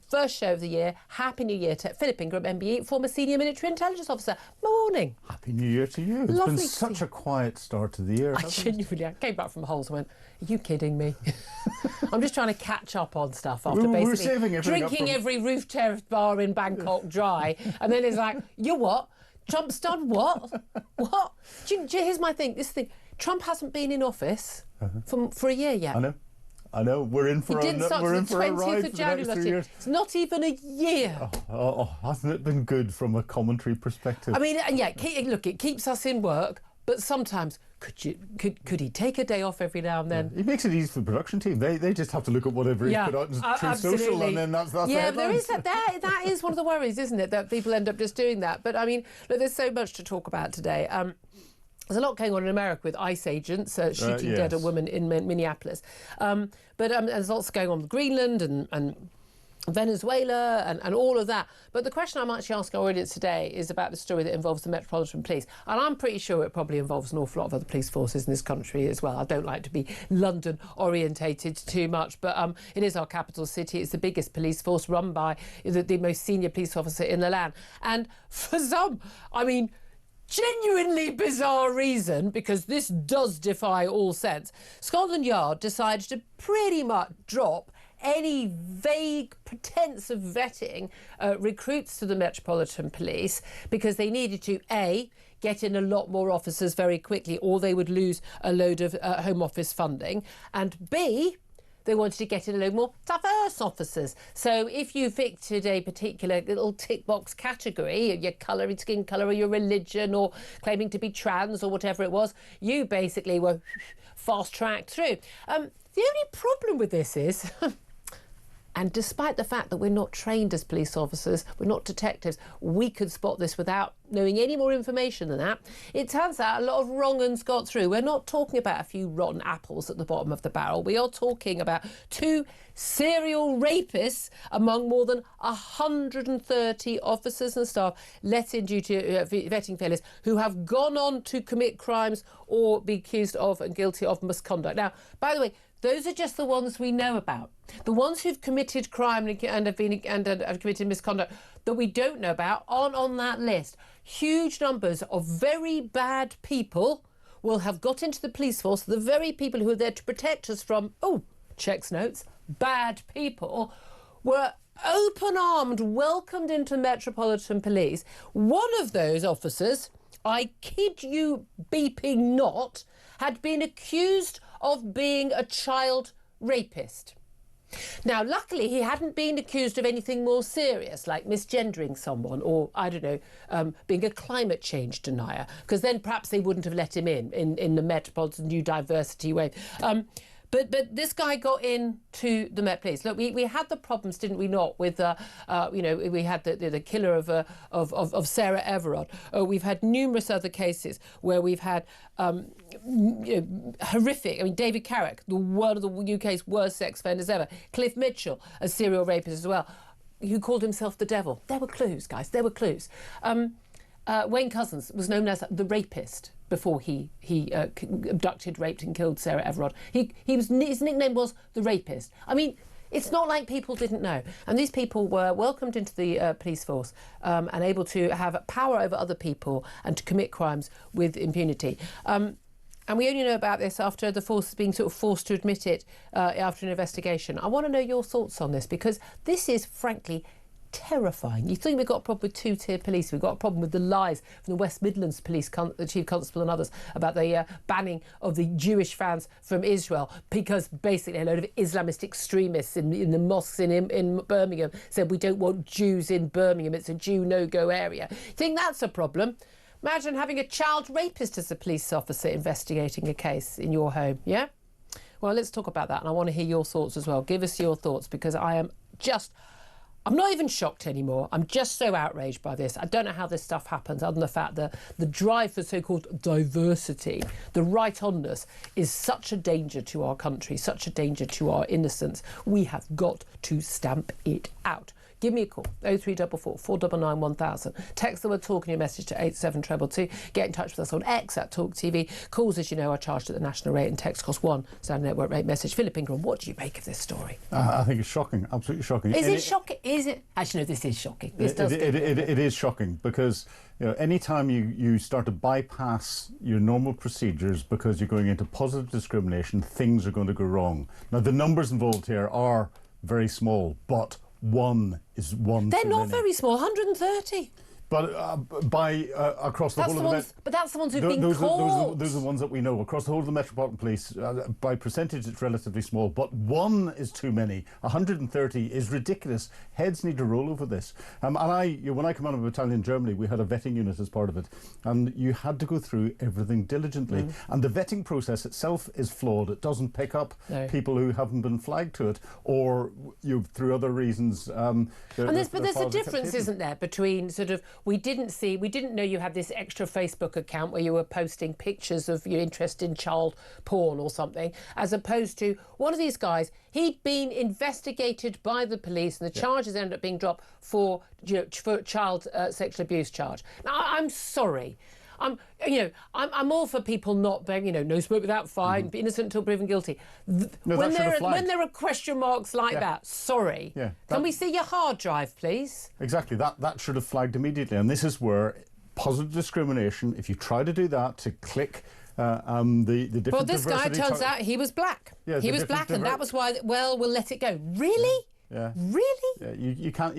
first show of the year. Happy New Year to Philip Ingram, MBE, former senior military intelligence officer. Morning. Happy New Year to you. It's been such a quiet start to the year. I came back from Holes and went, are you kidding me? I'm just trying to catch up on stuff after basically drinking every roof terrace bar in Bangkok dry. And then it's like, you what? Trump's done what? What? Here's my thing. This thing. Trump hasn't been in office for a year yet. I know. We're in for a ride for the next 3 years. It's not even a year. Hasn't it been good from a commentary perspective? I mean, yeah. Look, it keeps us in work, but sometimes could he take a day off every now and then? Yeah. He makes it easy for the production team. They just have to look at whatever he's put out through social, and then that's yeah. There is that is one of the worries, isn't it? That people end up just doing that. But I mean, look, there's so much to talk about today. There's a lot going on in America with ICE agents shooting dead a woman in Minneapolis. But there's lots going on with Greenland and Venezuela and all of that. But the question I'm actually asking our audience today is about the story that involves the Metropolitan Police. And I'm pretty sure it probably involves an awful lot of other police forces in this country as well. I don't like to be London orientated too much, but it is our capital city. It's the biggest police force run by the most senior police officer in the land. And for some, I mean, genuinely bizarre reason, because this does defy all sense, Scotland Yard decided to pretty much drop any vague pretense of vetting recruits to the Metropolitan Police because they needed to, A, get in a lot more officers very quickly, or they would lose a load of Home Office funding, and B, they wanted to get in a load more diverse officers. So if you victed a particular little tick box category, your colour, your skin colour, or your religion, or claiming to be trans or whatever it was, you basically were fast-tracked through. The only problem with this is, and despite the fact that we're not trained as police officers, we're not detectives, we could spot this without knowing any more information than that. It turns out a lot of wrong uns got through. We're not talking about a few rotten apples at the bottom of the barrel. We are talking about 2 serial rapists among more than 130 officers and staff let in due to vetting failures who have gone on to commit crimes or be accused of and guilty of misconduct. Now, by the way, those are just the ones we know about. The ones who've committed crime and have committed misconduct that we don't know about aren't on that list. Huge numbers of very bad people will have got into the police force. The very people who are there to protect us from, checks notes, bad people, were open-armed, welcomed into Metropolitan Police. One of those officers, I kid you beeping not, had been accused of being a child rapist. Now, luckily, he hadn't been accused of anything more serious, like misgendering someone or, I don't know, being a climate change denier, because then perhaps they wouldn't have let him in the Metropolitan New Diversity way. But this guy got into the Met Police. Look, we had the problems, didn't we not, with, we had the killer of Sarah Everard. We've had numerous other cases where we've had horrific, David Carrick, one of the UK's worst sex offenders ever. Cliff Mitchell, a serial rapist as well, who called himself the devil. There were clues, guys, there were clues. Wayne Couzens was known as the rapist before he abducted, raped and killed Sarah Everard. His nickname was the rapist. I mean, it's not like people didn't know. And these people were welcomed into the police force and able to have power over other people and to commit crimes with impunity. And we only know about this after the force being sort of forced to admit it after an investigation. I want to know your thoughts on this, because this is, frankly, terrifying. You think we've got a problem with two-tier police. We've got a problem with the lies from the West Midlands Police, the Chief Constable and others, about the banning of the Jewish fans from Israel because basically a load of Islamist extremists in the mosques in Birmingham said we don't want Jews in Birmingham. It's a Jew no-go area. You think that's a problem? Imagine having a child rapist as a police officer investigating a case in your home, yeah? Well, let's talk about that, and I want to hear your thoughts as well. Give us your thoughts, because I'm not even shocked anymore. I'm just so outraged by this. I don't know how this stuff happens, other than the fact that the drive for so-called diversity, the right-onness, is such a danger to our country, such a danger to our innocence. We have got to stamp it out. Give me a call, 0344 499 1000. Text the word talk in your message to 87222. Get in touch with us on X at TalkTV. Calls, as you know, are charged at the national rate, and text costs £1. Standard network rate message. Philip Ingram, what do you make of this story? I think it's shocking, absolutely shocking. Is it shocking? Is it? Actually, no, this is shocking. This does it is shocking because anytime you start to bypass your normal procedures because you're going into positive discrimination, things are going to go wrong. Now, the numbers involved here are very small, but one is one. They're not very small, 130. But across the whole of the but that's the ones who've been caught. Those are the ones that we know. Across the whole of the Metropolitan Police, by percentage, it's relatively small. But one is too many. 130 is ridiculous. Heads need to roll over this. And when I come out of a battalion in Germany, we had a vetting unit as part of it. And you had to go through everything diligently. And the vetting process itself is flawed. It doesn't pick up people who haven't been flagged to it or through other reasons. But there's a difference, isn't there, between sort of we didn't know you had this extra Facebook account where you were posting pictures of your interest in child porn or something, as opposed to one of these guys, he'd been investigated by the police and the charges ended up being dropped for child sexual abuse charge. Now, I'm sorry. I'm all for people not being, no smoke without fire, be innocent until proven guilty. When there are question marks like that, sorry. Can we see your hard drive, please? Exactly. That should have flagged immediately. And this is where positive discrimination, if you try to do that, to click the different. Well, this guy turns out he was black. Yeah, he was black, and that was why. Well, we'll let it go. Really? Yeah. Really? Yeah, you can't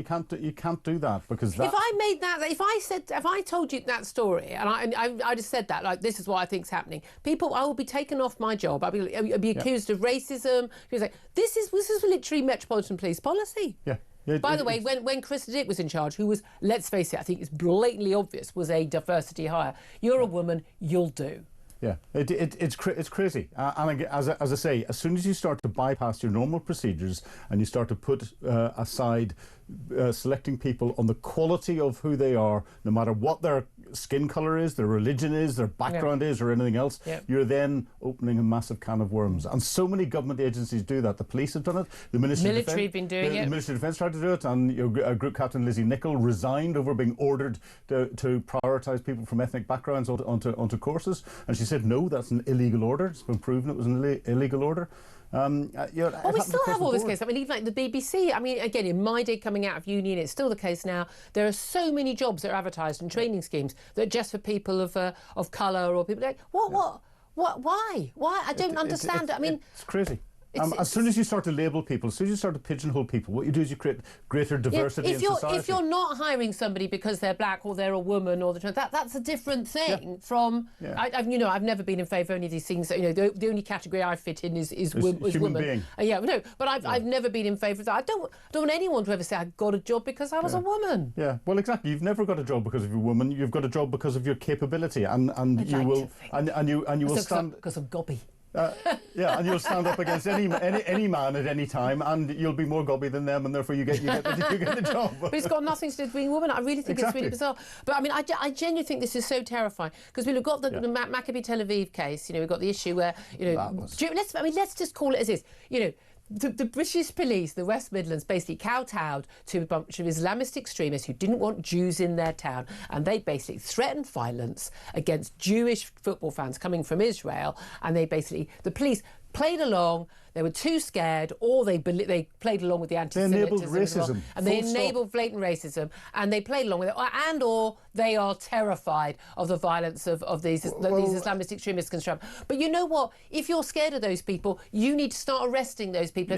do that because that. If I told you that story and I just said that, like, this is what I think's happening, I will be taken off my job. I'll be accused of racism. People say this is literally Metropolitan Police policy. Yeah. By the way, when Chris Dick was in charge, who was, let's face it, I think it's blatantly obvious, was a diversity hire. You're a woman, you'll do. Yeah, it's crazy. And as I say, as soon as you start to bypass your normal procedures and you start to put aside selecting people on the quality of who they are, no matter what their skin colour is, their religion is, their background is, or anything else, you're then opening a massive can of worms. And so many government agencies do that. The police have done it. The military have been doing it. The Ministry of Defence tried to do it, and Group Captain Renee Nicole resigned over being ordered to prioritise people from ethnic backgrounds onto courses, and she said no, that's an illegal order. It's been proven it was an illegal order. We still have all this case. I mean, even like the BBC. I mean, again, in my day coming out of uni, and it's still the case now, there are so many jobs that are advertised and training schemes that are just for people of colour or people like, what, why? I don't understand it. I mean, it's crazy. As soon as you start to label people, as soon as you start to pigeonhole people, what you do is you create greater diversity in society. If you're not hiring somebody because they're black or they're a woman or that's a different thing from. I've never been in favour of any of these things. The only category I fit in is human woman. Being. But I've never been in favour of that. I don't want anyone to ever say I got a job because I was a woman. Yeah, well, exactly. You've never got a job because of your woman. You've got a job because of your capability, and you will stand because of gobby. And you'll stand up against any man at any time, and you'll be more gobby than them, and therefore you get the job. But it's got nothing to do with being a woman. I really think it's really bizarre. But I mean, I genuinely think this is so terrifying because we've got the Maccabi Tel Aviv case. We've got the issue where let's just call it as is. The British police, the West Midlands, basically kowtowed to a bunch of Islamist extremists who didn't want Jews in their town, and they basically threatened violence against Jewish football fans coming from Israel, and the police played along. They were too scared, or they played along with the anti-Semitism. They enabled racism. And they enabled blatant racism, and they played along with it, or they are terrified of the violence of these Islamist extremist construction. But you know what? If you're scared of those people, you need to start arresting those people.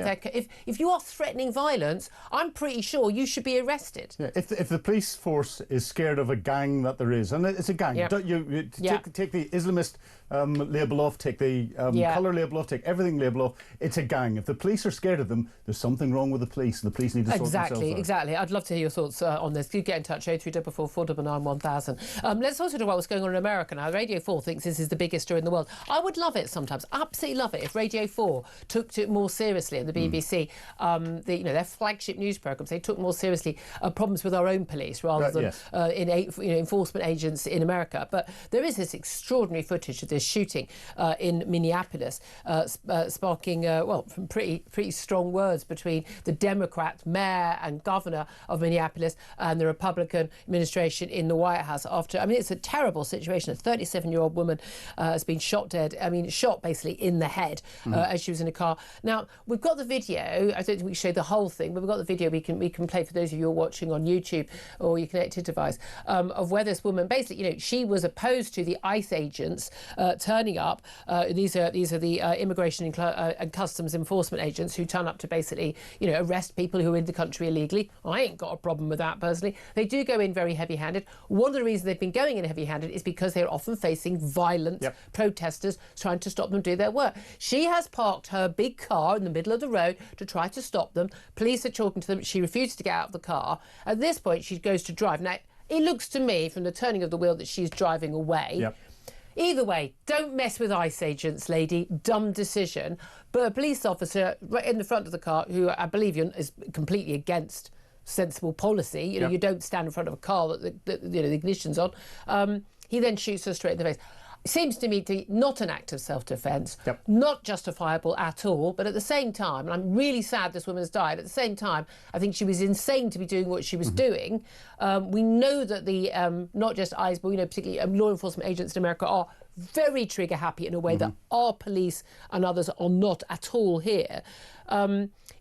If you are threatening violence, I'm pretty sure you should be arrested. Yeah. If the police force is scared of a gang that there is, and it's a gang, take the Islamist label off, take the colour label off, take everything label off. It's a gang. If the police are scared of them, there's something wrong with the police, and the police need to sort themselves out. Exactly. I'd love to hear your thoughts on this. Do get in touch, 0344 499 1000. Let's also talk about what's going on in America now. Radio 4 thinks this is the biggest story in the world. I would love it sometimes, absolutely love it, if Radio 4 took it more seriously, and the BBC, their flagship news programmes, they took more seriously problems with our own police rather than enforcement agents in America. But there is this extraordinary footage of this shooting in Minneapolis, sparking well, from pretty strong words between the Democrat mayor and governor of Minneapolis and the Republican administration in the White House after, I mean, it's a terrible situation. A 37-year-old woman has been shot dead, I mean, shot basically in the head as she was in a car. Now, we've got the video. I don't think we show the whole thing, but we've got the video we can play for those of you who are watching on YouTube or your connected device of where this woman basically, you know, she was opposed to the ICE agents turning up. These are the immigration and customs enforcement agents who turn up to basically, you know, arrest people who are in the country illegally. I ain't got a problem with that personally. They do go in very heavy-handed. One of the reasons they've been going in heavy-handed is because they're often facing violent protesters trying to stop them do their work. She has parked her big car in the middle of the road to try to stop them. Police are talking to them. She refuses to get out of the car. At this point, she goes to drive. Now, it looks to me, from the turning of the wheel, that she's driving away. Yep. Either way, don't mess with ICE agents, lady. Dumb decision. But a police officer right in the front of the car, who I believe is completely against sensible policy. You know, you don't stand in front of a car that you know, the ignition's on. He then shoots her straight in the face. It seems to me to be not an act of self-defence, not justifiable at all, but at the same time, and I'm really sad this woman has died, at the same time, I think she was insane to be doing what she was doing. We know that the, not just ICE, but we know particularly law enforcement agents in America are very trigger happy in a way that our police and others are not at all here.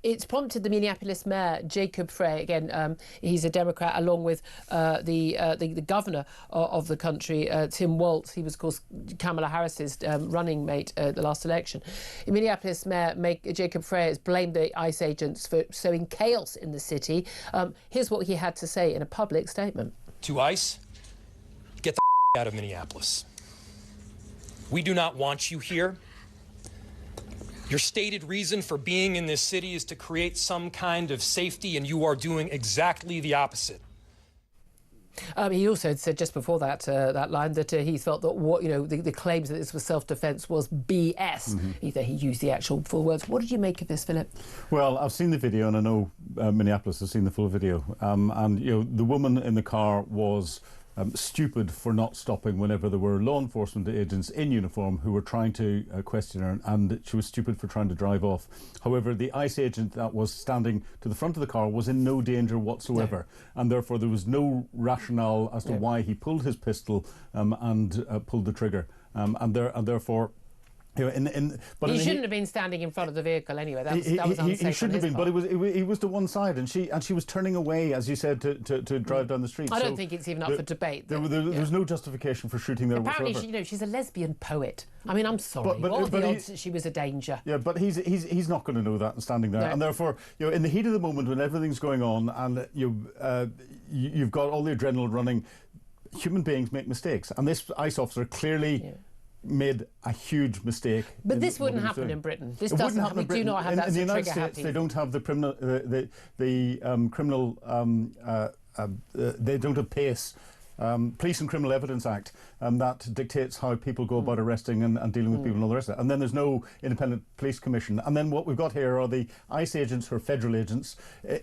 It's prompted the Minneapolis mayor, Jacob Frey, again, he's a Democrat, along with the governor of the country, Tim Walz. He was, of course, Kamala Harris's running mate at the last election. Minneapolis mayor Jacob Frey has blamed the ICE agents for sowing chaos in the city. Here's what he had to say in a public statement. To ICE, get the out of Minneapolis. We do not want you here. Your stated reason for being in this city is to create some kind of safety, and you are doing exactly the opposite. He also said just before that that line that he felt that the claims that this was self-defence was BS. He used the actual full words. What did you make of this, Philip? Well, I've seen the video, and I know Minneapolis has seen the full video. And you know, the woman in the car was stupid for not stopping whenever there were law enforcement agents in uniform who were trying to question her, and she was stupid for trying to drive off. However, the ICE agent that was standing to the front of the car was in no danger whatsoever, and therefore there was no rationale as to why he pulled his pistol and pulled the trigger, and therefore. You know, but he shouldn't have been standing in front of the vehicle anyway. That was unsafe. He shouldn't have been, but he was to one side, and she was turning away, as you said, to drive down the street. I don't think it's even up for debate. There's no justification for shooting there Apparently, whatsoever. she's a lesbian poet. I mean, I'm sorry. What are the odds that she was a danger? Yeah, but he's not going to know that and standing there, and therefore, you know, in the heat of the moment when everything's going on, and you've got all the adrenaline running, human beings make mistakes, and this ICE officer clearly. Made a huge mistake. But this wouldn't happen in Britain. This doesn't happen. We do not have that. In the United States, they don't have the criminal. They don't have PACE, Police and Criminal Evidence Act, that dictates how people go about arresting and dealing with people and all the rest of it. And then there's no independent police commission. And then what we've got here are the ICE agents, who are federal agents,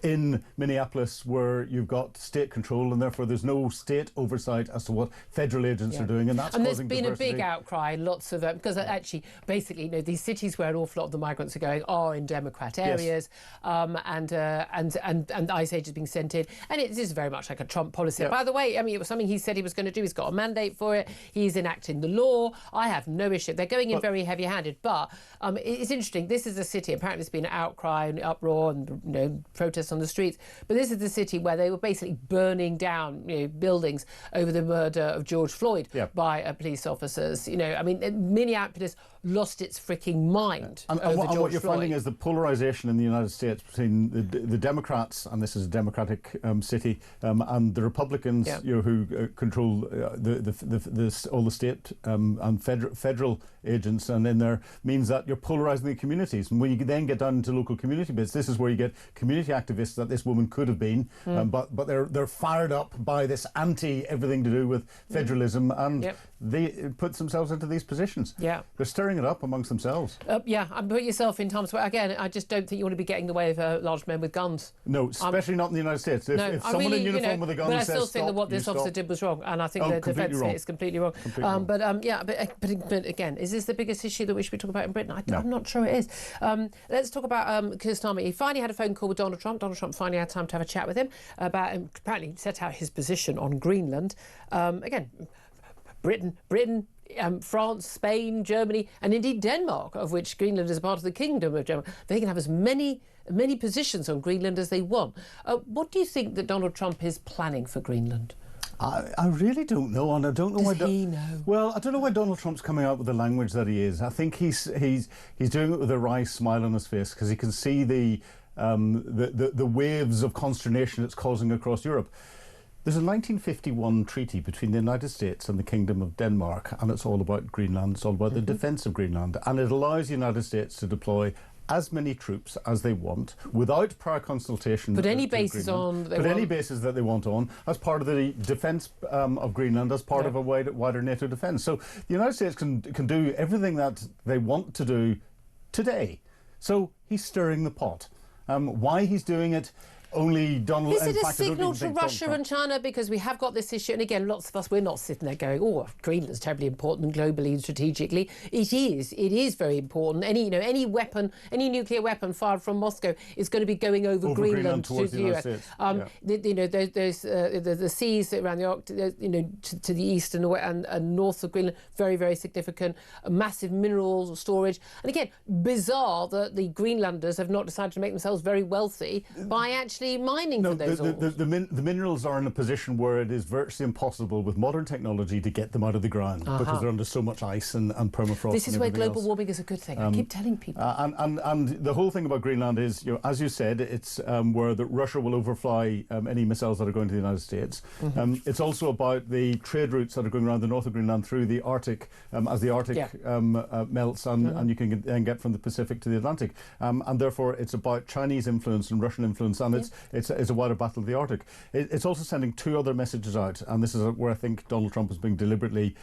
in Minneapolis, where you've got state control, and therefore there's no state oversight as to what federal agents are doing. And that's causing there's been diversity. a big outcry, lots of because actually, basically, you know, these cities where an awful lot of the migrants are going are in Democrat areas, and ICE agents being sent in, and it is very much like a Trump policy. By the way, I mean, it was something he said he was going to do. He's got a mandate for it. He's enacting the law. I have no issue. They're going in very heavy-handed, but it's interesting. This is a city. Apparently, there's been an outcry and uproar and protests on the streets. But this is the city where they were basically burning down buildings over the murder of George Floyd by police officers. You know, I mean, Minneapolis lost its freaking mind over George Floyd. And what you're finding is the polarisation in the United States between the Democrats, and this is a Democratic city, and the Republicans, who control all the state and federal agents, and in there means that you're polarising the communities. And when you then get down into local community bits, this is where you get community activists that this woman could have been, but they're fired up by this anti everything to do with federalism, and they put themselves into these positions. They're stirring stirring it up amongst themselves. Yeah, and put yourself in Tom's way. Again, I just don't think you want to be getting in the way of large men with guns. No, especially not in the United States. If someone in uniform with a gun but says I still stop, think that what this officer did was wrong, and I think the defence is completely wrong. But again, is this the biggest issue that we should be talking about in Britain? I'm not sure it is. Let's talk about Keir Starmer. He finally had a phone call with Donald Trump. Donald Trump finally had time to have a chat with him about, apparently set out his position on Greenland. Again, Britain, France, Spain, Germany, and indeed Denmark, of which Greenland is a part of the Kingdom of Denmark. They can have as many positions on Greenland as they want. What do you think that Donald Trump is planning for Greenland? I really don't know, and I don't know Does he know? Well, I don't know why Donald Trump's coming out with the language that he is. I think he's doing it with a wry smile on his face because he can see the waves of consternation it's causing across Europe. There's a 1951 treaty between the United States and the Kingdom of Denmark, and it's all about Greenland. It's all about the defence of Greenland, and it allows the United States to deploy as many troops as they want without prior consultation. Put any bases on that they want. Put any bases that they want on as part of the defence of Greenland, as part of a wider NATO defence. So the United States can do everything that they want to do today. So he's stirring the pot. Why he's doing it? Only Donald. Is it a signal to Russia and China? Because we have got this issue, and again, lots of us, we're not sitting there going, "Oh, Greenland's terribly important globally and strategically." It is very important. Any weapon, any nuclear weapon fired from Moscow is going to be going over Greenland towards to the US. There's the seas around the Arctic, to the east and north of Greenland, very, very significant. Massive mineral storage, and again, bizarre that the Greenlanders have not decided to make themselves very wealthy by actually mining for those ores. The minerals are in a position where it is virtually impossible with modern technology to get them out of the ground because they're under so much ice and permafrost. This is where global else. warming is a good thing. I keep telling people. And the whole thing about Greenland is, as you said, it's where Russia will overfly any missiles that are going to the United States. It's also about the trade routes that are going around the north of Greenland through the Arctic, as the Arctic melts, and you can then get from the Pacific to the Atlantic. And therefore, it's about Chinese influence and Russian influence, and it's a wider battle of the Arctic. It's also sending two other messages out, and this is where I think Donald Trump is being deliberately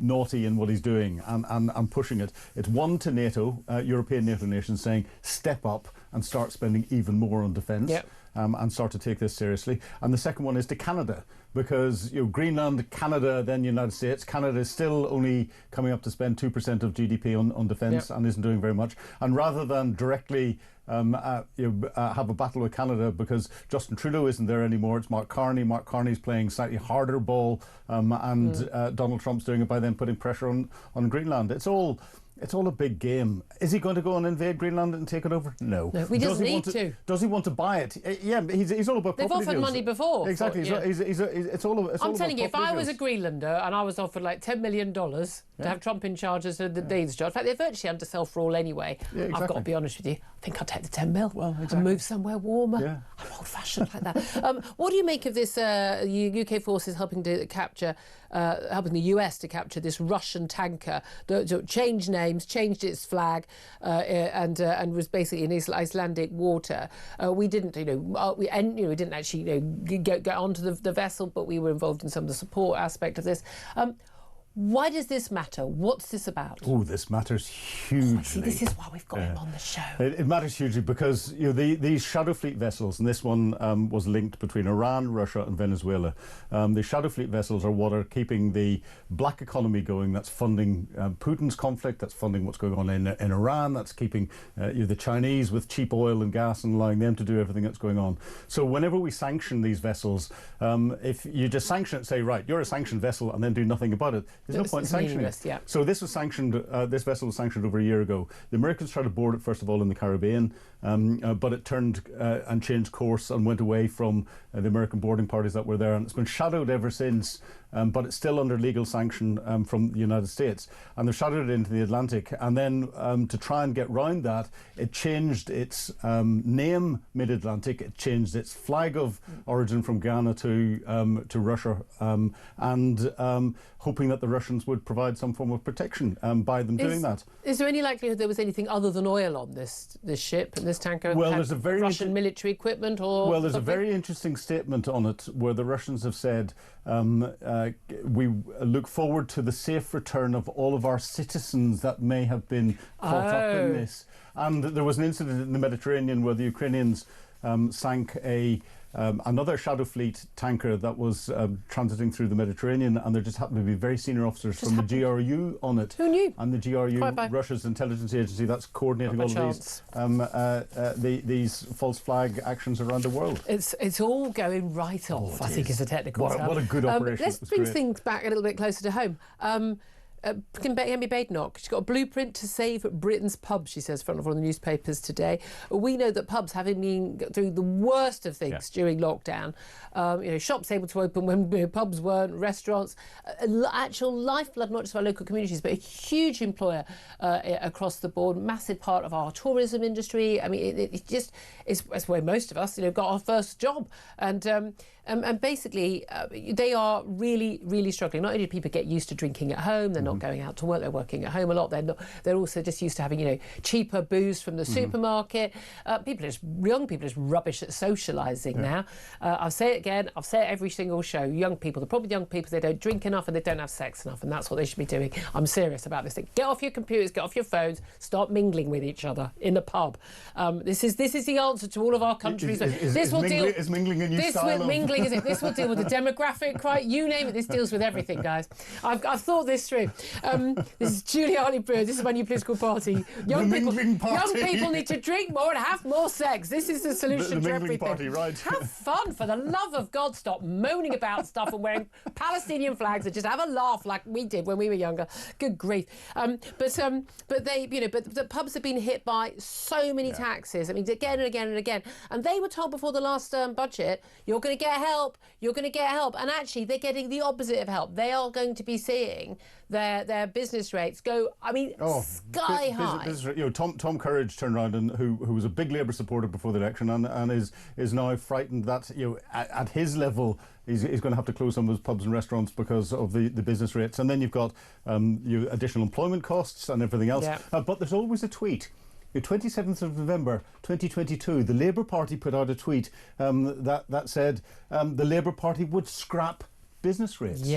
naughty in what he's doing and pushing it. It's one to NATO, European NATO nations, saying step up and start spending even more on defence. And start to take this seriously. And the second one is to Canada, because Greenland, Canada, then United States. Canada is still only coming up to spend 2% of GDP on defence and isn't doing very much. And rather than directly have a battle with Canada because Justin Trudeau isn't there anymore, it's Mark Carney. Mark Carney's playing slightly harder ball, and Donald Trump's doing it by then putting pressure on Greenland. It's all a big game. Is he going to go and invade Greenland and take it over? No. We just need to. Does he want to buy it? Yeah, he's all about property They've offered deals. money before. Exactly. It's all I'm telling you, if I was a Greenlander and I was offered like $10 million to have Trump in charge as the Danes charge, in fact, they're virtually under self-rule anyway. Yeah, exactly. I've got to be honest with you. I think I'd take the 10 mil and move somewhere warmer. Yeah. I'm old-fashioned like that. What do you make of this UK forces helping the US to capture this Russian tanker that changed names, changed its flag, and was basically in Icelandic water? We didn't, we didn't actually, get onto the vessel, but we were involved in some of the support aspect of this. Why does this matter? What's this about? Oh, this matters hugely. See, this is why we've got him on the show. It matters hugely because these Shadow Fleet vessels, and this one was linked between Iran, Russia and Venezuela. The Shadow Fleet vessels are what are keeping the black economy going. That's funding Putin's conflict. That's funding what's going on in Iran. That's keeping the Chinese with cheap oil and gas and allowing them to do everything that's going on. So whenever we sanction these vessels, if you just sanction it, say, right, you're a sanctioned vessel, and then do nothing about it, there's no point in sanctioning it. Yeah. So this was sanctioned. This vessel was sanctioned over a year ago. The Americans tried to board it first of all in the Caribbean, but it turned and changed course and went away from the American boarding parties that were there, and it's been shadowed ever since. But it's still under legal sanction from the United States, and they've shadowed it into the Atlantic. And then to try and get round that, it changed its name mid-Atlantic. It changed its flag of origin from Ghana to Russia, and hoping that the Russians would provide some form of protection by them doing that. Is there any likelihood there was anything other than oil on this ship and this tanker? Well, there's a very Russian military equipment, or well, there's something? a very interesting statement on it where the Russians have said we look forward to the safe return of all of our citizens that may have been caught up in this. And there was an incident in the Mediterranean where the Ukrainians sank another Shadow Fleet tanker that was transiting through the Mediterranean, and there just happened to be very senior officers from the GRU on it. Who knew? And the GRU, Russia's intelligence agency, that's coordinating all of these false flag actions around the world. It's all going right off, I think, is the technical stuff. What a good operation. Let's bring things back a little bit closer to home. Emmy Badenoch, she's got a blueprint to save Britain's pubs, she says, front of one of the newspapers today. We know that pubs, having been through the worst of things during lockdown, shops able to open when pubs weren't, restaurants, actual lifeblood, not just of our local communities, but a huge employer across the board, massive part of our tourism industry. I mean, it's where most of us, got our first job. And basically, they are really, really struggling. Not only do people get used to drinking at home, they're not going out to work, they're working at home a lot. They're also just used to having, cheaper booze from the supermarket. Young people are just rubbish at socialising now. I'll say it again, I've said it every single show. Young people, the problem with young people, they don't drink enough and they don't have sex enough, and that's what they should be doing. I'm serious about this thing. Get off your computers, get off your phones, start mingling with each other in a pub. This is the answer to all of our countries. Is mingling a new style of... Is it? This will deal with the demographic, right? You name it, this deals with everything, guys. I've thought this through. This is Julie Hartley-Brewer. This is my new political party. Young people need to drink more and have more sex. This is the solution to everything. Party, right. Have fun, for the love of God. Stop moaning about stuff and wearing Palestinian flags, and just have a laugh like we did when we were younger. Good grief. But the pubs have been hit by so many taxes. I mean, again and again and again. And they were told before the last budget, you're going to get help, and actually they're getting the opposite of help. They are going to be seeing their business rates go, sky high. Tom Courage turned around, and who was a big Labour supporter before the election, and is now frightened that at his level he's going to have to close some of his pubs and restaurants because of the business rates. And then you've got additional employment costs and everything else. But there's always a tweet. The 27th of November 2022, the Labour Party put out a tweet that said the Labour Party would scrap business rates.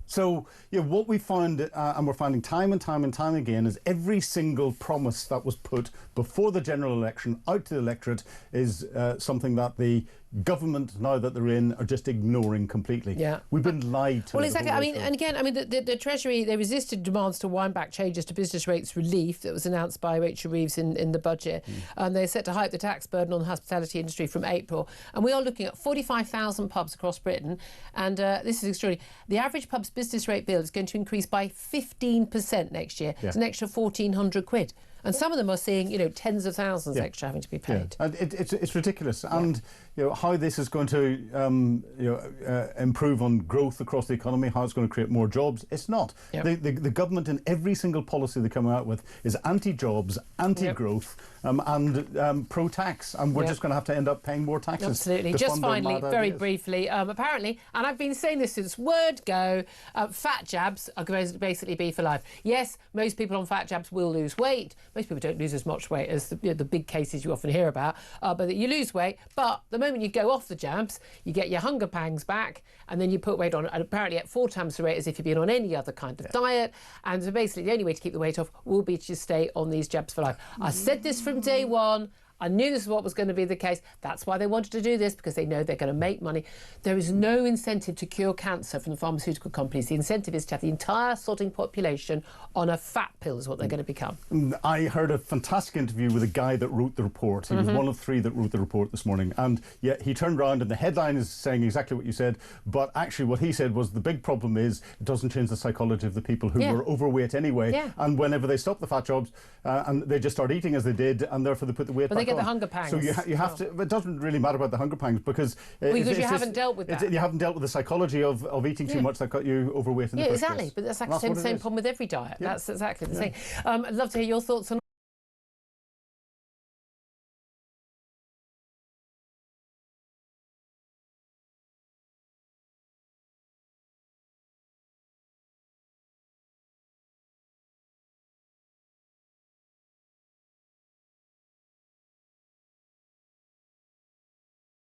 So what we found, and we're finding time and time again, is every single promise that was put before the general election out to the electorate is something that the government, now that they're in, are just ignoring completely. We've been lied to. Well, exactly. The Treasury, they resisted demands to wind back changes to business rates relief that was announced by Rachel Reeves in the budget. And they're set to hike the tax burden on the hospitality industry from April. And we are looking at 45,000 pubs across Britain. And this is extraordinary. The average pub's business rate bill is going to increase by 15% next year. It's an extra 1,400 quid. And some of them are seeing, tens of thousands extra having to be paid. And it's ridiculous. And how this is going to improve on growth across the economy, how it's going to create more jobs, it's not. The government, in every single policy they come out with, is anti-jobs, anti-growth, and pro-tax. And we're just going to have to end up paying more taxes. Absolutely. Just finally, very briefly, apparently, and I've been saying this since word go, fat jabs are going to basically be for life. Yes, most people on fat jabs will lose weight. Most people don't lose as much weight as the big cases you often hear about, but you lose weight. But the moment you go off the jabs, you get your hunger pangs back, and then you put weight on, and apparently at 4 times the rate as if you've been on any other kind of diet. And so basically the only way to keep the weight off will be to stay on these jabs for life. I said this from day one. I knew this is what was going to be the case. That's why they wanted to do this, because they know they're going to make money. There is no incentive to cure cancer from the pharmaceutical companies. The incentive is to have the entire sodding population on a fat pill, is what they're going to become. I heard a fantastic interview with a guy that wrote the report. He was one of 3 that wrote the report this morning. And he turned around, and the headline is saying exactly what you said. But actually what he said was the big problem is it doesn't change the psychology of the people who were overweight anyway. And whenever they stop the fat jobs, and they just start eating as they did, and therefore they put the weight back on. The hunger pangs. So you have to. It doesn't really matter about the hunger pangs, because you haven't dealt with that. You haven't dealt with the psychology of eating too much that got you overweight in the first place. But that's exactly the same problem with every diet. That's exactly the same. I'd love to hear your thoughts on